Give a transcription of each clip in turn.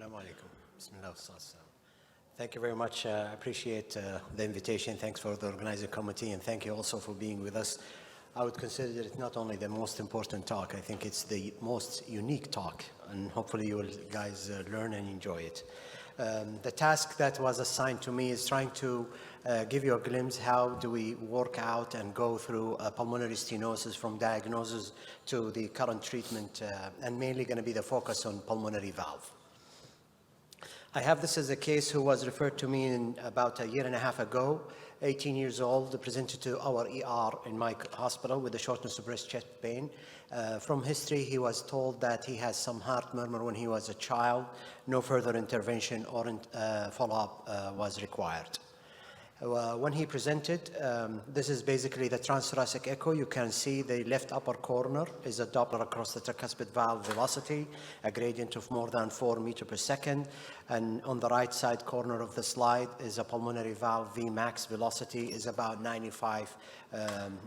Assalamu alaikum. Bismillah wa-s-salam. Thank you very much. I appreciate the invitation. Thanks for the organizing committee, and thank you also for being with us. I would consider it not only the most important talk, I think it's the most unique talk, and hopefully you will guys learn and enjoy it. The task that was assigned to me is trying to give you a glimpse how do we work out and go through pulmonary stenosis from diagnosis to the current treatment, and mainly going to be the focus on pulmonary valve. I have this as a case who was referred to me in about a year and a half ago, 18 years old, presented to our ER in my hospital with a shortness of breath, chest pain. From history, he was told that he has some heart murmur when he was a child. No further intervention or follow-up was required. When he presented, this is basically the transthoracic echo. You can see the left upper corner is a Doppler across the tricuspid valve velocity, a gradient of more than 4 meters per second. And on the right side corner of the slide is a pulmonary valve Vmax velocity is about 95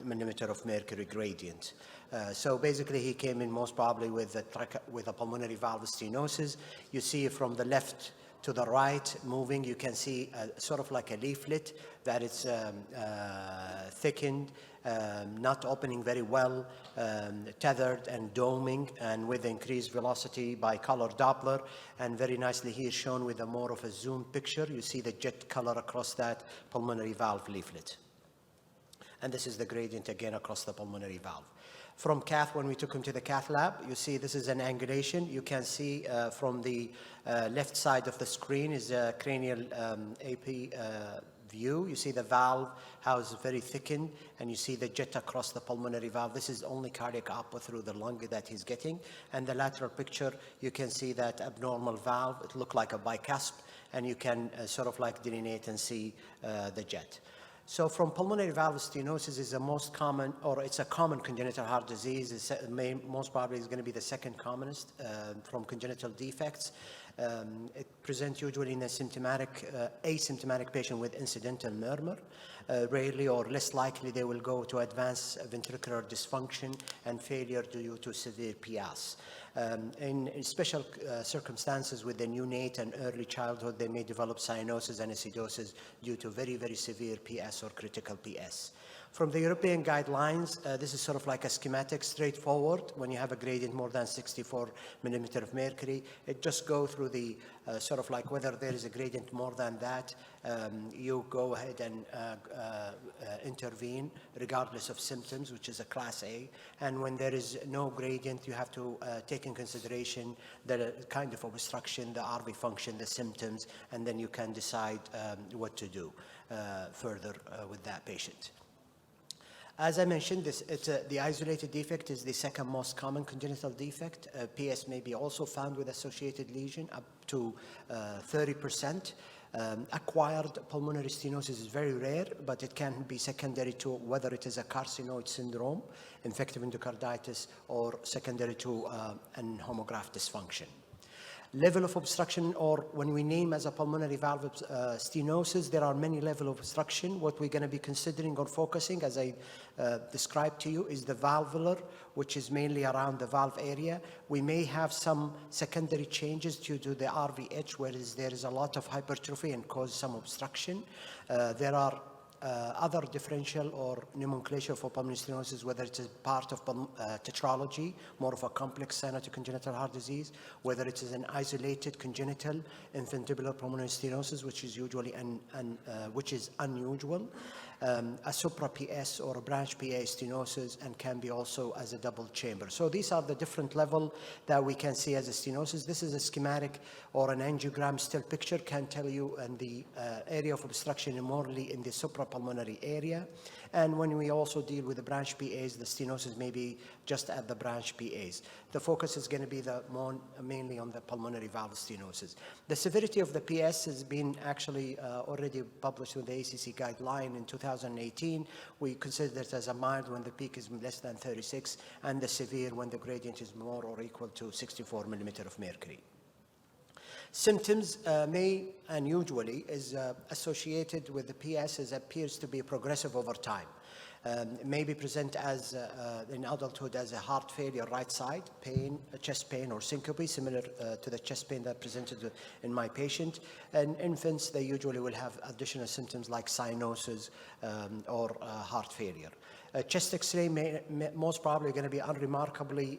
millimeter of mercury gradient. So basically he came in most probably with a pulmonary valve stenosis. You see from the left to the right moving, you can see sort of like a leaflet that is thickened, not opening very well, tethered and doming, and with increased velocity by color Doppler. And very nicely here shown with a more of a zoom picture, you see the jet color across that pulmonary valve leaflet. And this is the gradient again across the pulmonary valve. From cath, when we took him to the cath lab, you see this is an angulation. You can see from the left side of the screen is a cranial AP view. You see the valve, how it's very thickened, and you see the jet across the pulmonary valve. This is only cardiac output through the lung that he's getting. And the lateral picture, you can see that abnormal valve. It looked like a bicusp, and you can sort of like delineate and see the jet. So from pulmonary valve stenosis is the most common, or it's a common congenital heart disease. It's most probably is going to be the second commonest from congenital defects. It presents usually in a symptomatic, asymptomatic patient with incidental murmur. Rarely or less likely they will go to advanced ventricular dysfunction and failure due to severe PS. In special circumstances with the neonate and early childhood, they may develop cyanosis and acidosis due to very, very severe PS or critical PS. From the European guidelines, this is sort of like a schematic, straightforward. When you have a gradient more than 64 millimeter of mercury, it just go through the sort of like whether there is a gradient more than that, you go ahead and intervene regardless of symptoms, which is a class A. And when there is no gradient, you have to take in consideration the kind of obstruction, the RV function, the symptoms, and then you can decide what to do further with that patient. As I mentioned, the isolated defect is the second most common congenital defect. PS may be also found with associated lesion up to 30%. Acquired pulmonary stenosis is very rare, but it can be secondary to whether it is a carcinoid syndrome, infective endocarditis, or secondary to an homograph dysfunction. Level of obstruction, or when we name as a pulmonary valve stenosis, there are many levels of obstruction. What we're going to be considering or focusing, as I described to you, is the valvular, which is mainly around the valve area. We may have some secondary changes due to the RVH, where there is a lot of hypertrophy and cause some obstruction. There are other differential or nomenclature for pulmonary stenosis, whether it is part of tetralogy, more of a complex congenital heart disease, whether it is an isolated congenital infundibular pulmonary stenosis, which is usually which is unusual, a supra PS or a branch PA stenosis, and can be also as a double chamber. So these are the different level that we can see as a stenosis. This is a schematic or an angiogram still picture can tell you and the area of obstruction morely in the suprapulmonary area. And when we also deal with the branch PAs, the stenosis may be just at the branch PAs. The focus is going to be mainly on the pulmonary valve stenosis. The severity of the PS has been actually already published with the ACC guideline in 2018. We consider it as a mild when the peak is less than 36, and the severe when the gradient is more or equal to 64 millimeter of mercury. Symptoms may and usually is associated with the PS as appears to be progressive over time. Maybe present as in adulthood as a heart failure, right side, pain, chest pain or syncope, similar to the chest pain that presented in my patient. And infants, they usually will have additional symptoms like cyanosis or heart failure. Chest X-ray most probably going to be unremarkably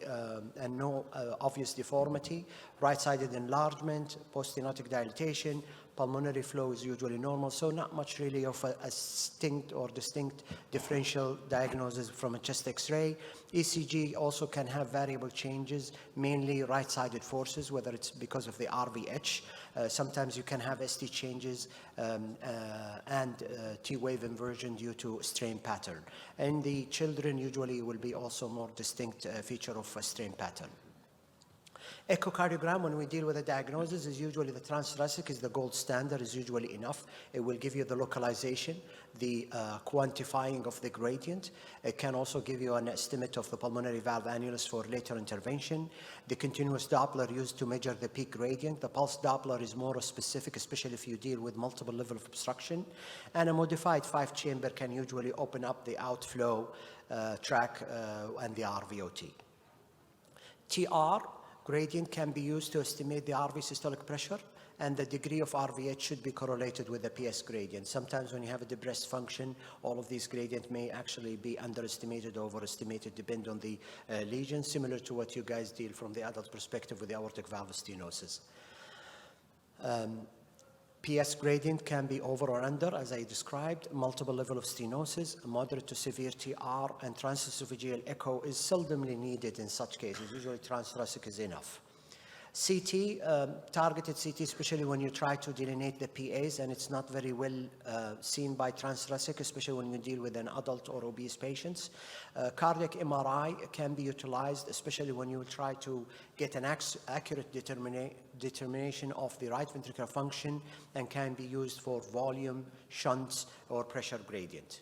and no obvious deformity, right-sided enlargement, post-stenotic dilatation, pulmonary flow is usually normal, so not much really of a distinct differential diagnosis from a chest X-ray. ECG also can have variable changes, mainly right-sided forces, whether it's because of the RVH. Sometimes you can have ST changes and T-wave inversion due to strain pattern. And the children usually will be also more distinct feature of a strain pattern. Echocardiogram, when we deal with a diagnosis, is usually the transthoracic is the gold standard, is usually enough. It will give you the localization, the quantifying of the gradient. It can also give you an estimate of the pulmonary valve annulus for later intervention. The continuous Doppler used to measure the peak gradient. The pulse Doppler is more specific, especially if you deal with multiple level of obstruction. And a modified 5-chamber can usually open up the outflow track and the RVOT. TR gradient can be used to estimate the RV systolic pressure, and the degree of RVH should be correlated with the PS gradient. Sometimes when you have a depressed function, all of these gradients may actually be underestimated or overestimated, depending on the lesion, similar to what you guys deal from the adult perspective with the aortic valve stenosis. PS gradient can be over or under, as I described. Multiple level of stenosis, moderate to severe TR, and transesophageal echo is seldomly needed in such cases. Usually transthoracic is enough. CT, targeted CT, especially when you try to delineate the PAs, and it's not very well seen by transthoracic, especially when you deal with an adult or obese patients. Cardiac MRI can be utilized, especially when you try to get an accurate determination of the right ventricular function, and can be used for volume, shunts, or pressure gradient.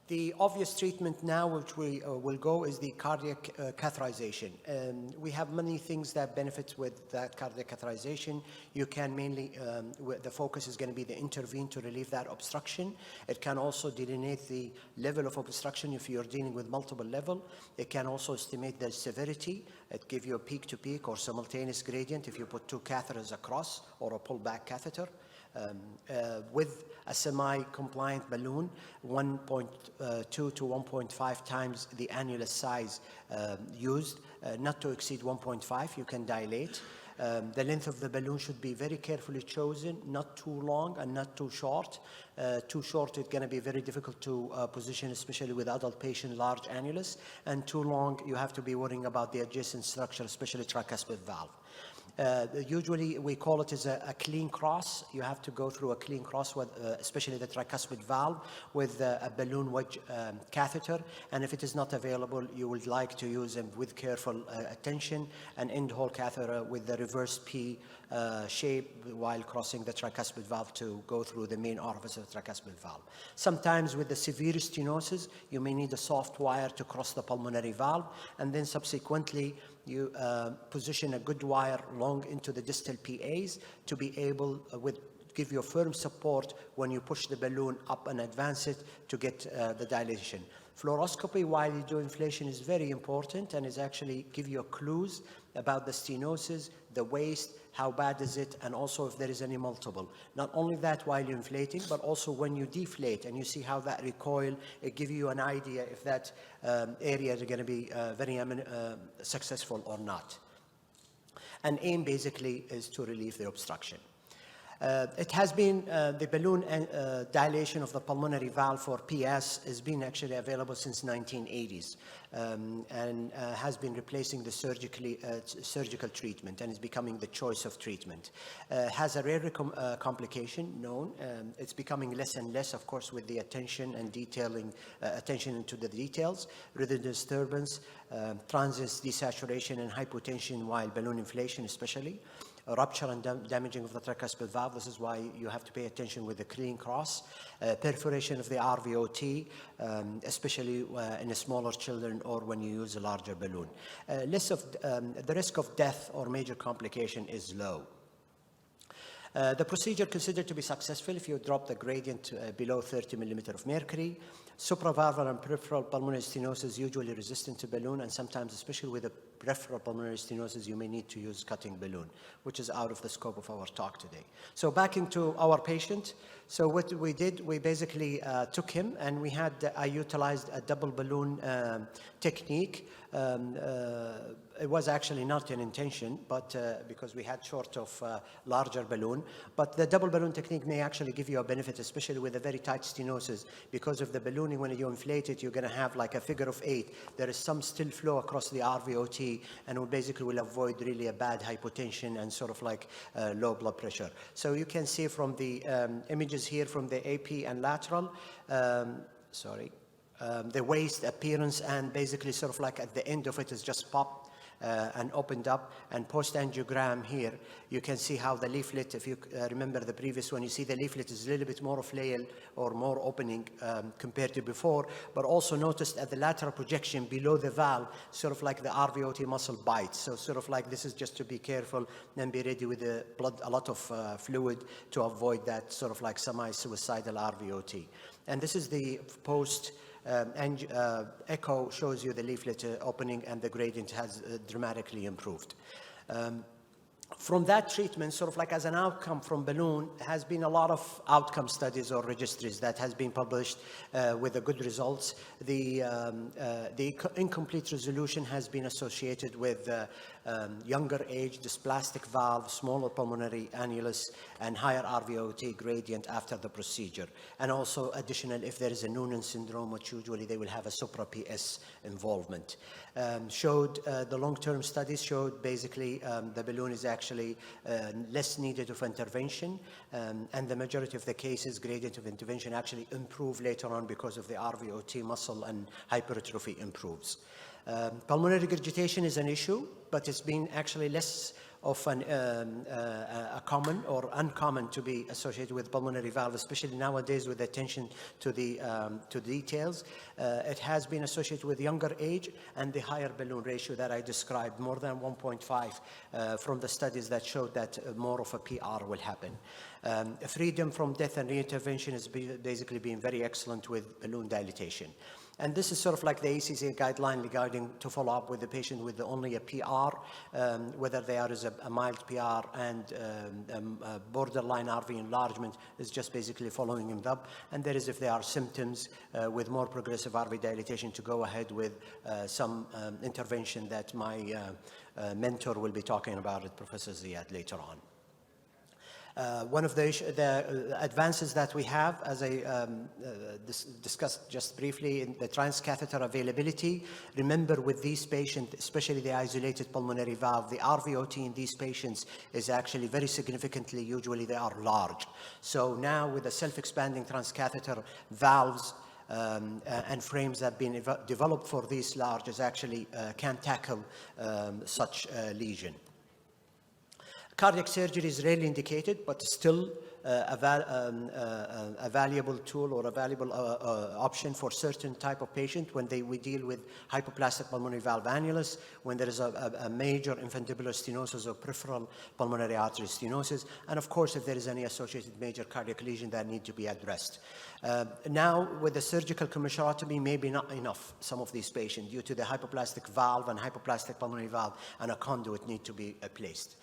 The obvious treatment now, which we will go, is the cardiac catheterization. We have many things that benefit with that cardiac catheterization. You can mainly, the focus is going to be the intervene to relieve that obstruction. It can also delineate the level of obstruction if you're dealing with multiple level. It can also estimate the severity. It gives you a peak-to-peak or simultaneous gradient if you put two catheters across or a pull-back catheter. With a semi-compliant balloon, 1.2 to 1.5 times the annulus size used, not to exceed 1.5, you can dilate. The length of the balloon should be very carefully chosen, not too long and not too short. Too short, it's going to be very difficult to position, especially with adult patient, large annulus. And too long, you have to be worrying about the adjacent structure, especially tricuspid valve. Usually we call it as a clean cross. You have to go through a clean cross, with, especially the tricuspid valve, with a balloon wedge catheter. And if it is not available, you would like to use them with careful attention, an end-hole catheter with the reverse P shape while crossing the tricuspid valve to go through the main orifice of the tricuspid valve. Sometimes with the severe stenosis, you may need a soft wire to cross the pulmonary valve, and then subsequently you position a good wire long into the distal PAs to be able, give you a firm support when you push the balloon up and advance it to get the dilation. Fluoroscopy while you do inflation is very important and is actually give you clues about the stenosis, the waist, how bad is it, and also if there is any multiple. Not only that while you're inflating, but also when you deflate and you see how that recoil, it gives you an idea if that area is going to be very successful or not. And aim basically is to relieve the obstruction. It has been, the balloon dilation of the pulmonary valve for PS has been actually available since 1980s and has been replacing the surgical treatment and is becoming the choice of treatment. Has a rare complication known. It's becoming less and less, of course, with the attention and detailing, attention into the details, rhythm disturbance, transient desaturation and hypotension while balloon inflation especially. Rupture and damaging of the tricuspid valve. This is why you have to pay attention with the clean cross. Perforation of the RVOT, especially in smaller children or when you use a larger balloon. The risk of death or major complication is low. The procedure considered to be successful if you drop the gradient below 30 millimeter of mercury. Supravalvular and peripheral pulmonary stenosis usually resistant to balloon, and sometimes, especially with the peripheral pulmonary stenosis, you may need to use cutting balloon, which is out of the scope of our talk today. So back into our patient. So what we did, we basically took him, and I utilized a double balloon technique. It was actually not an intention, but because we had short of larger balloon. But the double balloon technique may actually give you a benefit, especially with a very tight stenosis. Because of the ballooning, when you inflate it, you're going to have like a figure of 8. There is some still flow across the RVOT, and we basically will avoid really a bad hypotension and sort of like low blood pressure. So you can see from the images here from the AP and lateral, the waist appearance, and basically sort of like at the end of it is just popped and opened up. And post-angiogram here, you can see how the leaflet, if you remember the previous one, you see the leaflet is a little bit more flail or more opening compared to before, but also noticed at the lateral projection below the valve, sort of like the RVOT muscle bites. So sort of like this is just to be careful and be ready with the blood, a lot of fluid to avoid that sort of like semi-suicidal RVOT. And this is the post echo shows you the leaflet opening, and the gradient has dramatically improved. From that treatment, sort of like as an outcome from balloon, has been a lot of outcome studies or registries that has been published with the good results. The incomplete resolution has been associated with younger age, dysplastic valve, smaller pulmonary annulus, and higher RVOT gradient after the procedure. And also additional, if there is a Noonan syndrome, which usually they will have a supra-PS involvement. The long-term studies showed basically the balloon is actually less needed of intervention, and the majority of the cases, gradient of intervention actually improve later on because of the RVOT muscle and hypertrophy improves. Pulmonary regurgitation is an issue, but it's been actually less of a common or uncommon to be associated with pulmonary valve, especially nowadays with attention to the details. It has been associated with younger age and the higher balloon ratio that I described, more than 1.5 from the studies that showed that more of a PR will happen. Freedom from death and reintervention has basically been very excellent with balloon dilatation. And this is sort of like the ACC guideline regarding to follow up with the patient with only a PR, whether there is a mild PR and borderline RV enlargement is just basically following him up. And there is, if there are symptoms with more progressive RV dilatation, to go ahead with some intervention that my mentor will be talking about it, Professor Ziad, later on. One of the advances that we have, as I discussed just briefly, in the transcatheter availability. Remember, with these patients, especially the isolated pulmonary valve, the RVOT in these patients is actually very significantly, usually they are large. So now with the self-expanding transcatheter valves, and frames that have been developed for these large is actually can tackle such lesion. Cardiac surgery is rarely indicated, but still a valuable tool or a valuable option for certain type of patient when we deal with hypoplastic pulmonary valve annulus, when there is a major infundibular stenosis or peripheral pulmonary artery stenosis, and of course if there is any associated major cardiac lesion that need to be addressed. Now with the surgical commissurotomy, maybe not enough, some of these patients, due to the hypoplastic valve and hypoplastic pulmonary valve, and a conduit need to be placed.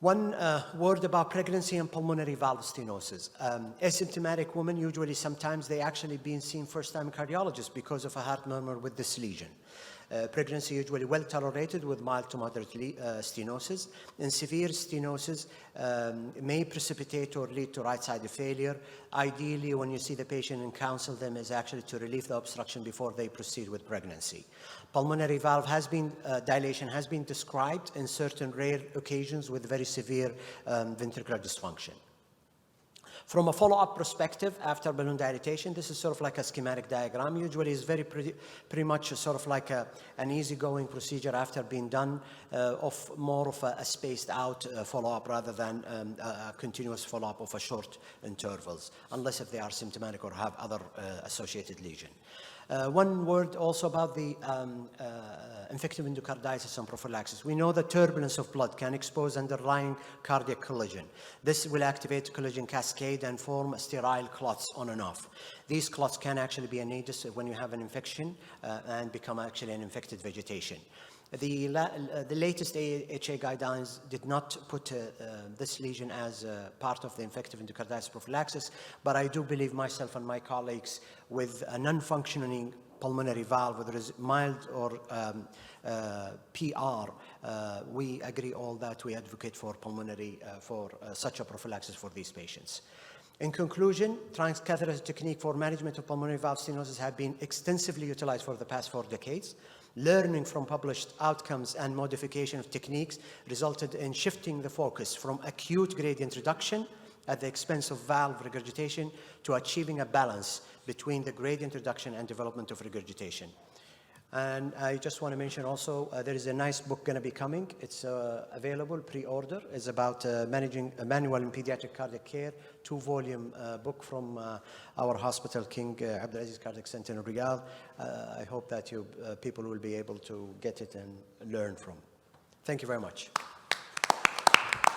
One word about pregnancy and pulmonary valve stenosis. Asymptomatic women, usually sometimes they actually been seen first time cardiologist because of a heart murmur with this lesion. Pregnancy usually well tolerated with mild to moderate stenosis. In severe stenosis, may precipitate or lead to right-sided failure. Ideally, when you see the patient and counsel them, is actually to relieve the obstruction before they proceed with pregnancy. Pulmonary valve dilation has been described in certain rare occasions with very severe ventricular dysfunction. From a follow-up perspective, after balloon dilatation, this is sort of like a schematic diagram. Usually is pretty much sort of like an easygoing procedure after being done, of more of a spaced out follow-up rather than a continuous follow-up of a short intervals, unless if they are symptomatic or have other associated lesion. One word also about the infective endocarditis and prophylaxis. We know that turbulence of blood can expose underlying cardiac collagen. This will activate collagen cascade and form sterile clots on and off. These clots can actually be annidus when you have an infection and become actually an infected vegetation. The latest AHA guidelines did not put this lesion as part of the infective endocarditis prophylaxis, but I do believe myself and my colleagues with a non-functioning pulmonary valve, whether it's mild or PR, we agree all that we advocate for pulmonary, for such a prophylaxis for these patients. In conclusion, transcatheter technique for management of pulmonary valve stenosis have been extensively utilized for the past 4 decades. Learning from published outcomes and modification of techniques resulted in shifting the focus from acute gradient reduction at the expense of valve regurgitation to achieving a balance between the gradient reduction and development of regurgitation. And I just want to mention also, there is a nice book going to be coming. It's available, pre-order. It's about managing a manual in pediatric cardiac care, 2-volume book from our hospital, King Abdulaziz Cardiac Center in Riyadh. I hope that you people will be able to get it and learn from. Thank you very much.